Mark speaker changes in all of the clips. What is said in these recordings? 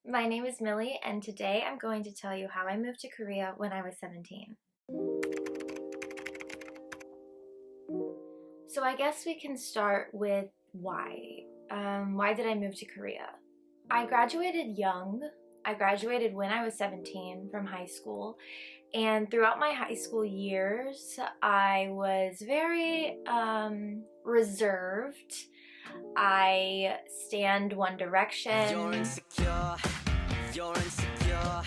Speaker 1: My name is Millie, and today I'm going to tell you how I moved to Korea when I was 17. So I guess we can start with why. Why did I move to Korea? I graduated young. I graduated when I was 17 from high school, and throughout my high school years, I was very reserved. I stand One Direction. You're insecure. You're insecure.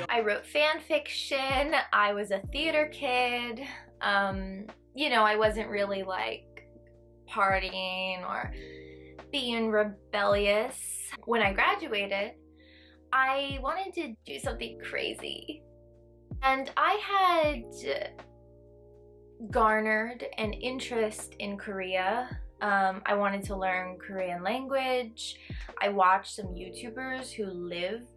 Speaker 1: I wrote fan fiction. I was a theater kid. I wasn't really like partying or being rebellious. When I graduated, I wanted to do something crazy. And I had garnered an interest in Korea. I wanted to learn Korean language. I watched some YouTubers who lived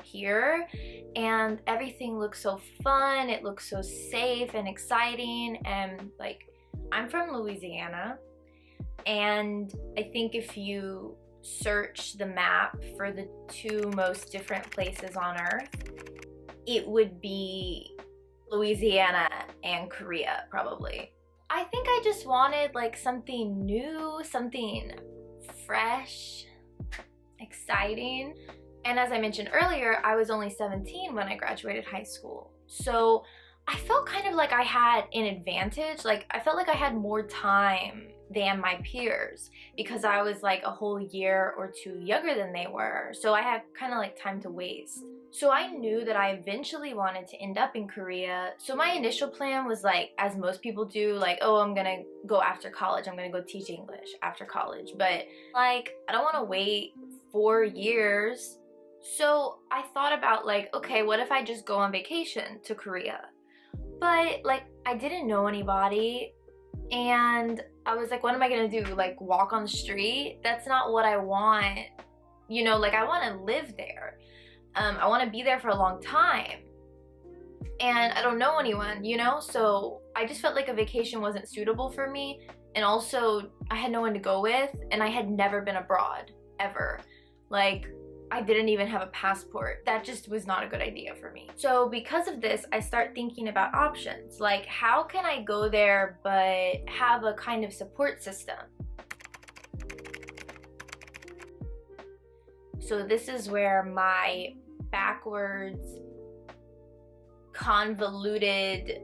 Speaker 1: here, and everything looked so fun. It looked so safe and exciting. And like, I'm from Louisiana, and I think if you search the map for the two most different places on Earth, it would be Louisiana and Korea, probably. I think I just wanted like something new, something fresh, exciting. And as I mentioned earlier, I was only 17 when I graduated high school. So I felt kind of like I had an advantage. Like I felt like I had more time than my peers because I was like a whole year or two younger than they were. So I had kind of like time to waste. So I knew that I eventually wanted to end up in Korea. So my initial plan was like, as most people do, like, oh, I'm gonna go after college. I'm gonna go teach English after college. But like, I don't wanna wait 4 years. So I thought about like, okay, what if I just go on vacation to Korea? But like, I didn't know anybody. And I was like, what am I gonna do? Like walk on the street? That's not what I want. Like I wanna live there. I want to be there for a long time, and I don't know anyone, so I just felt like a vacation wasn't suitable for me, and also I had no one to go with, and I had never been abroad, ever. Like, I didn't even have a passport. That just was not a good idea for me. So because of this, I start thinking about options, like how can I go there but have a kind of support system? So this is where my backwards, convoluted,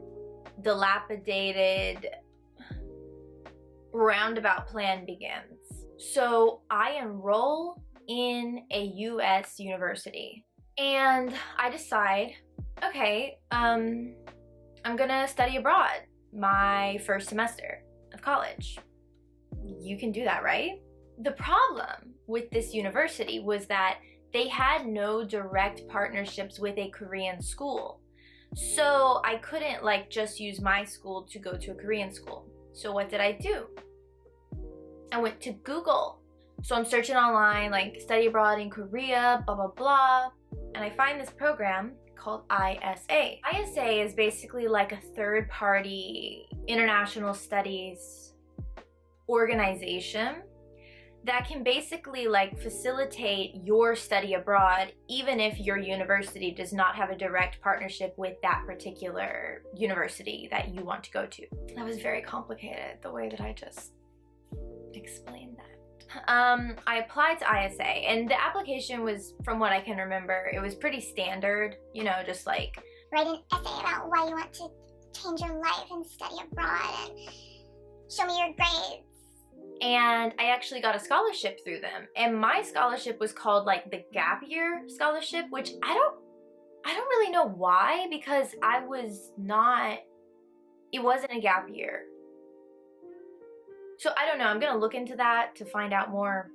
Speaker 1: dilapidated, roundabout plan begins. So I enroll in a US university, and I decide, okay, I'm gonna study abroad my first semester of college. You can do that, right? The problem with this university was that they had no direct partnerships with a Korean school. So I couldn't like just use my school to go to a Korean school. So what did I do? I went to Google. So I'm searching online, like study abroad in Korea, blah, blah, blah. And I find this program called ISA. ISA is basically like a third-party international studies organization that can basically like facilitate your study abroad even if your university does not have a direct partnership with that particular university that you want to go to. That was very complicated, the way that I just explained that. I applied to ISA, and the application was, from what I can remember, it was pretty standard, just like
Speaker 2: write an essay about why you want to change your life and study abroad and show me your grades.
Speaker 1: And I actually got a scholarship through them. And my scholarship was called like the Gap Year Scholarship, which I don't really know why, because it wasn't a gap year. So I don't know, I'm gonna look into that to find out more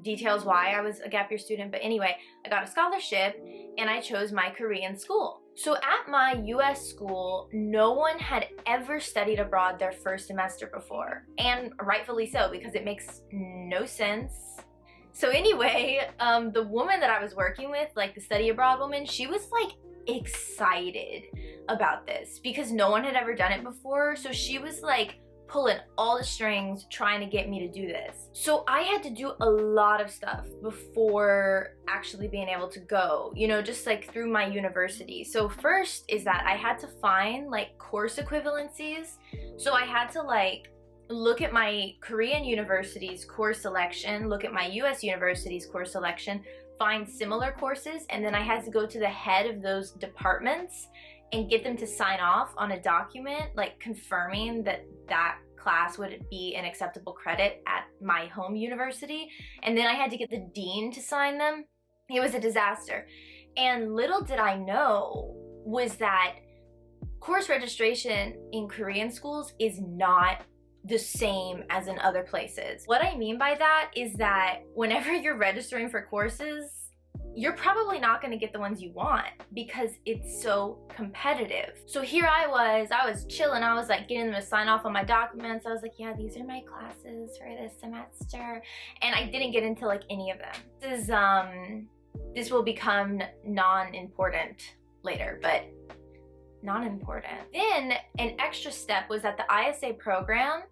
Speaker 1: details why I was a gap year student. But anyway, I got a scholarship and I chose my Korean school. So at my US school, no one had ever studied abroad their first semester before. And rightfully so, because it makes no sense. So anyway, the woman that I was working with, like the study abroad woman, she was like excited about this because no one had ever done it before. So she was like pulling all the strings trying to get me to do this. So I had to do a lot of stuff before actually being able to go, you know, just like through my university. So first is that I had to find like course equivalencies. So I had to like look at my Korean university's course selection, look at my US university's course selection, find similar courses, and then I had to go to the head of those departments and get them to sign off on a document like confirming that that class would be an acceptable credit at my home university. And then I had to get the dean to sign them. It was a disaster. And little did I know was that course registration in Korean schools is not the same as in other places. What I mean by that is that whenever you're registering for courses, you're probably not going to get the ones you want because it's so competitive. So here I was chilling. I was like getting them to sign off on my documents. I was like, yeah, these are my classes for this semester. And I didn't get into like any of them. This will become non-important later, but non-important. Then an extra step was that the ISA program,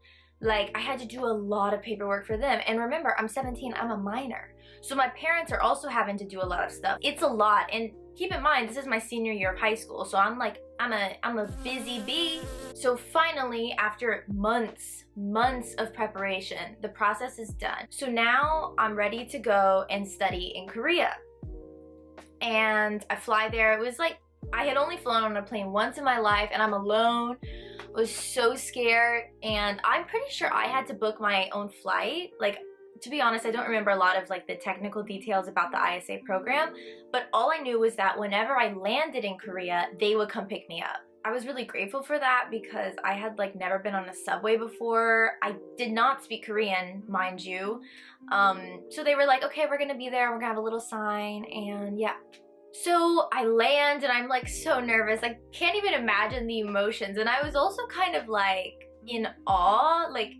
Speaker 1: like I had to do a lot of paperwork for them. And remember, I'm 17, I'm a minor. So my parents are also having to do a lot of stuff. It's a lot. And keep in mind, this is my senior year of high school. So I'm a busy bee. So finally, after months of preparation, the process is done. So now I'm ready to go and study in Korea. And I fly there. It was like, I had only flown on a plane once in my life and I'm alone. I was so scared, and I'm pretty sure I had to book my own flight. Like, to be honest, I don't remember a lot of like the technical details about the ISA program, but all I knew was that whenever I landed in Korea, they would come pick me up. I was really grateful for that because I had like never been on a subway before. I did not speak Korean, mind you. So they were like, okay, we're gonna be there. We're gonna have a little sign, and yeah. So I land and I'm like so nervous. I can't even imagine the emotions. And I was also kind of like in awe, like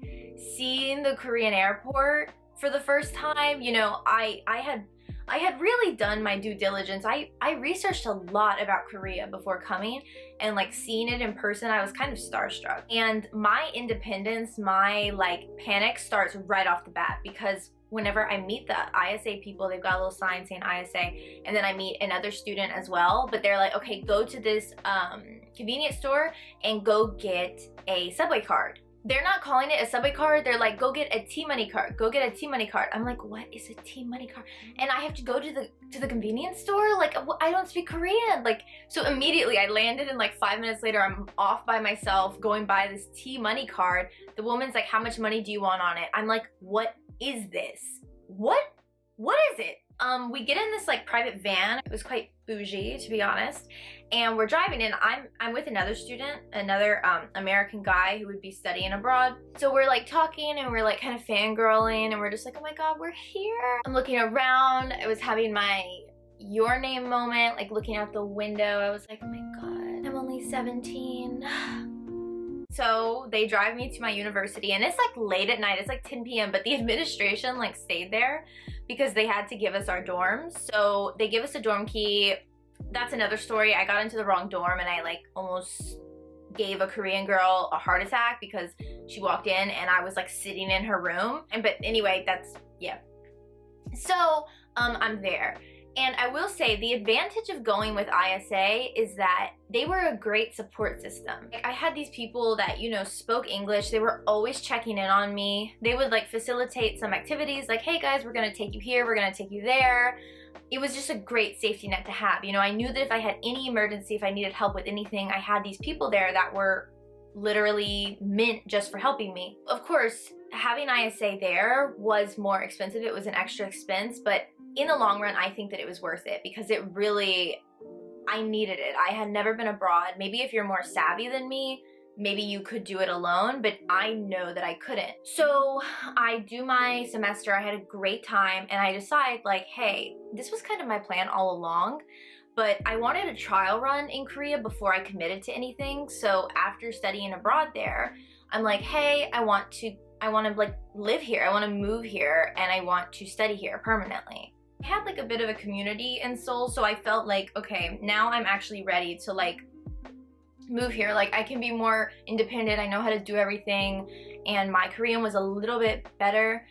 Speaker 1: seeing the Korean airport for the first time. You know, I had really done my due diligence. I researched a lot about Korea before coming, and like seeing it in person, I was kind of starstruck. And my independence, my like panic starts right off the bat because whenever I meet the ISA people, they've got a little sign saying ISA, and then I meet another student as well, but they're like, okay, go to this convenience store and go get a subway card. They're not calling it a subway card, they're like, go get a T-money card, go get a T-money card. I'm like, what is a T-money card? And I have to go to the convenience store? Like, I don't speak Korean. Like, so immediately I landed, and like 5 minutes later, I'm off by myself going buy this T-money card. The woman's like, how much money do you want on it? I'm like, what is this? What is it? We get in this like private van. It was quite bougie, to be honest. And we're driving, and I'm with another student, another American guy who would be studying abroad. So we're like talking, and we're like kind of fangirling, and we're just like, oh my God, we're here. I'm looking around. I was having my your name moment, like looking out the window. I was like, oh my God, I'm only 17. So they drive me to my university, and it's like late at night. It's like 10 p.m. but the administration like stayed there because they had to give us our dorms. So they give us a dorm key. That's another story. I got into the wrong dorm, and I like almost gave a Korean girl a heart attack because she walked in and I was like sitting in her room. But anyway, that's, yeah. So I'm there. And I will say the advantage of going with ISA is that they were a great support system. I had these people that, you know, spoke English. They were always checking in on me. They would like facilitate some activities like, hey guys, we're gonna take you here, we're gonna take you there. It was just a great safety net to have. You know, I knew that if I had any emergency, if I needed help with anything, I had these people there that were literally meant just for helping me. Of course, having ISA there was more expensive. It was an extra expense, but in the long run, I think that it was worth it because it really, I needed it. I had never been abroad. Maybe if you're more savvy than me, maybe you could do it alone, but I know that I couldn't. So I do my semester, I had a great time, and I decide like, hey, this was kind of my plan all along, but I wanted a trial run in Korea before I committed to anything. So after studying abroad there, I'm like, hey, I want to like live here. I want to move here, and I want to study here permanently. I had like a bit of a community in Seoul, so I felt like, okay, now I'm actually ready to like move here. Like, I can be more independent, I know how to do everything, and my Korean was a little bit better.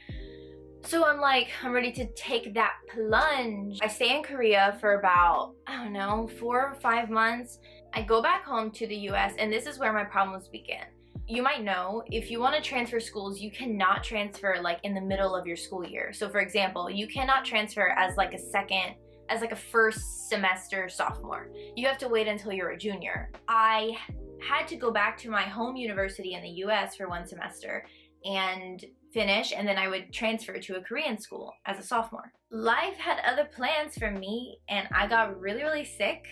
Speaker 1: So I'm like, I'm ready to take that plunge. I stay in Korea for about, I don't know, 4 or 5 months. I go back home to the US, and this is where my problems begin. You might know, if you want to transfer schools, you cannot transfer like in the middle of your school year. So for example, you cannot transfer as like a first semester sophomore. You have to wait until you're a junior. I had to go back to my home university in the US for 1 semester and finish, and then I would transfer to a Korean school as a sophomore. Life had other plans for me, and I got really, really sick,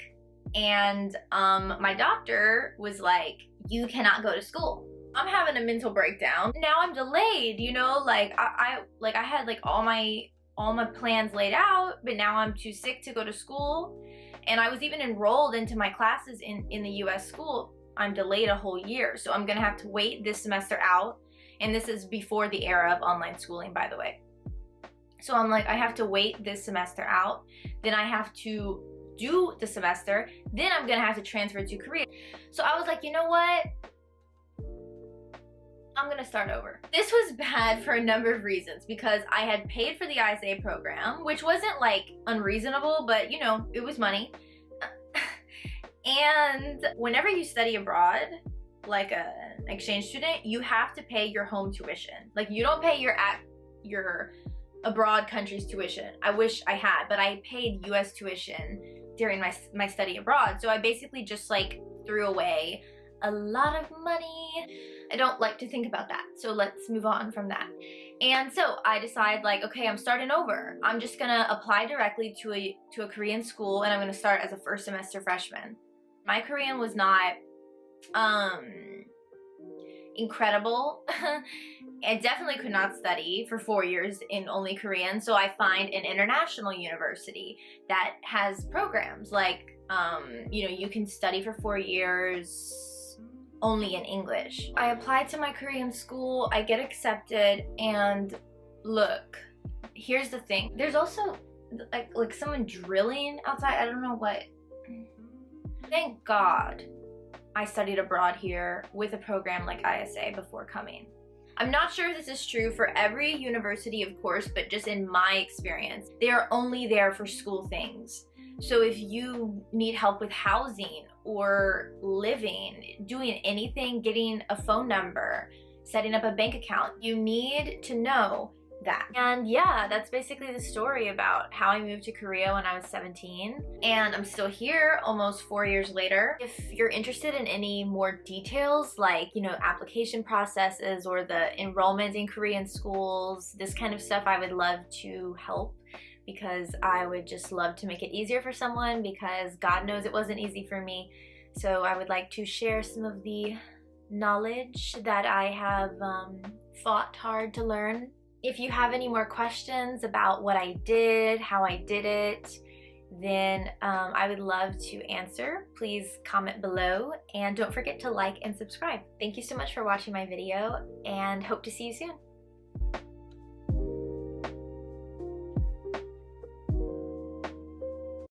Speaker 1: and my doctor was like, you cannot go to school. I'm having a mental breakdown. Now I'm delayed, you know, like I had like all my plans laid out, but now I'm too sick to go to school. And I was even enrolled into my classes in the US school. I'm delayed a whole year, so I'm gonna have to wait this semester out. And this is before the era of online schooling, by the way. So I'm like, I have to wait this semester out, then I have to do the semester, then I'm gonna have to transfer to Korea. So I was like, you know what? I'm gonna start over. This was bad for a number of reasons, because I had paid for the ISA program, which wasn't like unreasonable, but you know, it was money. And whenever you study abroad, like an exchange student, you have to pay your home tuition. Like, you don't pay your abroad country's tuition. I wish I had, but I paid US tuition during my study abroad. So I basically just like threw away a lot of money. I don't like to think about that, so let's move on from that. And so I decide, like, okay, I'm starting over. I'm just gonna apply directly to a Korean school, and I'm gonna start as a first semester freshman. My Korean was not incredible. I definitely could not study for 4 years in only Korean, so I find an international university that has programs like, you know, you can study for 4 years only in English. I applied to my Korean school, I get accepted, and look, here's the thing. There's also like someone drilling outside. I don't know what. Thank God I studied abroad here with a program like ISA before coming. I'm not sure if this is true for every university, of course, but just in my experience, they are only there for school things. So if you need help with housing or living, doing anything, getting a phone number, setting up a bank account, you need to know that. And yeah, that's basically the story about how I moved to Korea when I was 17, and I'm still here almost 4 years later. If you're interested in any more details, like, you know, application processes or the enrollment in Korean schools, this kind of stuff, I would love to help, because I would just love to make it easier for someone, because God knows it wasn't easy for me. So I would like to share some of the knowledge that I have fought hard to learn. If you have any more questions about what I did, how I did it, then I would love to answer. Please comment below, and don't forget to like and subscribe. Thank you so much for watching my video, and hope to see you soon.